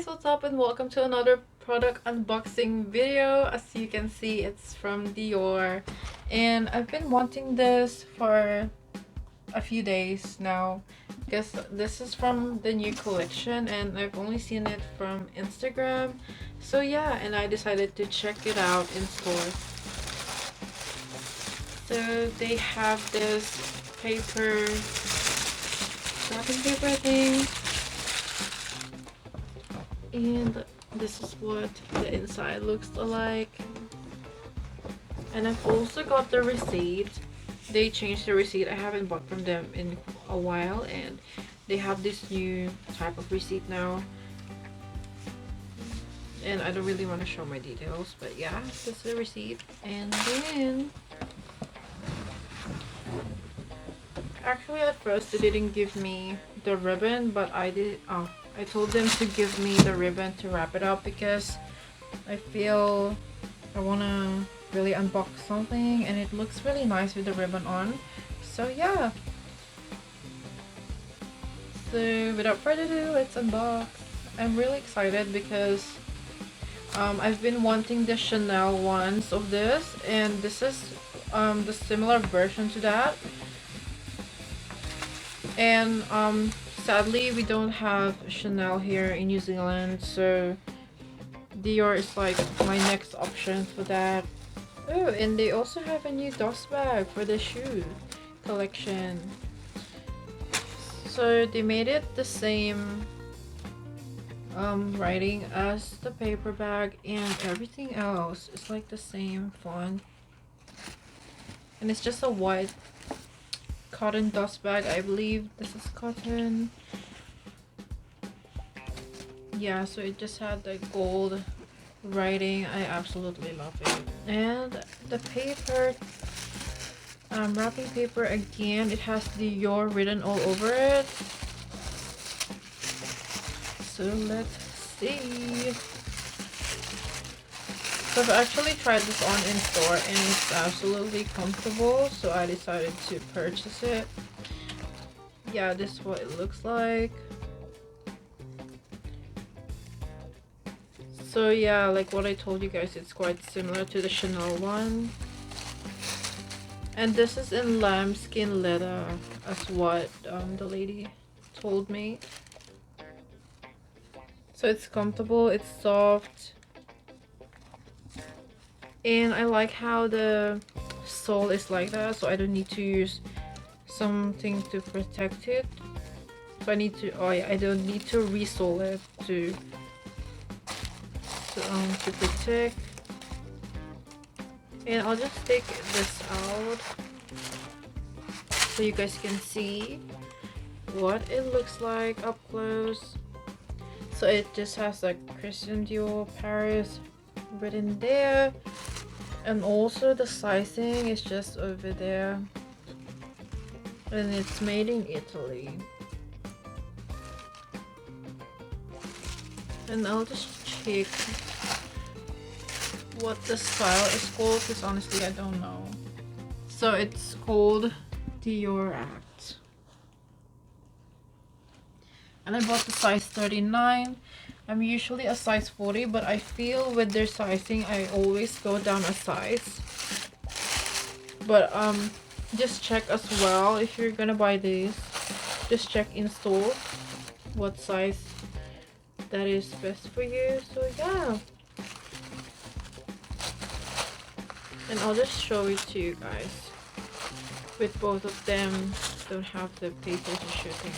guys, what's up and welcome to another product unboxing video. As you can see, it's from Dior and I've been wanting this for a few days now because this is from the new collection and I've only seen it from Instagram. So yeah, and I decided to check it out in store. So they have this paper wrapping paper thing, and this is what the inside looks like. And I've also got the receipt. They changed the receipt. I haven't bought from them in a while and they have this new type of receipt now, and I don't really want to show my details, but yeah, this is the receipt. And then actually at first they didn't give me the ribbon, but I told them to give me the ribbon to wrap it up because I feel I want to really unbox something and it looks really nice with the ribbon on. So yeah, so without further ado, let's unbox. I'm really excited because I've been wanting the Chanel ones of this, and this is the similar version to that. And sadly we don't have Chanel here in New Zealand, so Dior is like my next option for that. Oh, and they also have a new dust bag for the shoe collection. So they made it the same writing as the paper bag, and everything else is like the same font. And it's just a white cotton dust bag. I believe this is cotton. Yeah, so it just had the gold writing. I absolutely love it. And the paper, wrapping paper, again, it has Dior written all over it. So let's see. So I've actually tried this on in store and it's absolutely comfortable, so I decided to purchase it. Yeah, this is what it looks like. So yeah, like what I told you guys, it's quite similar to the Chanel one. And this is in lambskin leather, as what the lady told me. So it's comfortable, it's soft. And I like how the sole is like that, so I don't need to use something to protect it. So I need to, oh yeah, I don't need to resole it to protect. And I'll just take this out so you guys can see what it looks like up close. So it just has like Christian Dior Paris written there, and also the sizing is just over there, and it's made in Italy. And I'll just check what the style is called because honestly I don't know. So it's called DiorAct, and I bought the size 39. I'm usually a size 40, but I feel with their sizing I always go down a size. But just check as well if you're gonna buy these, just check in store what size that is best for you. So yeah, and I'll just show it to you guys. With both of them don't have the paper to shipping.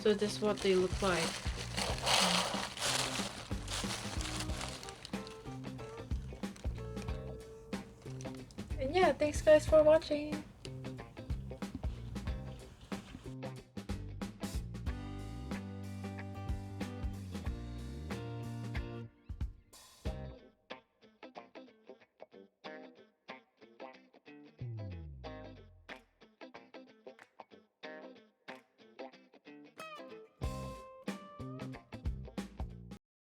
So this is what they look like. And yeah, thanks guys for watching.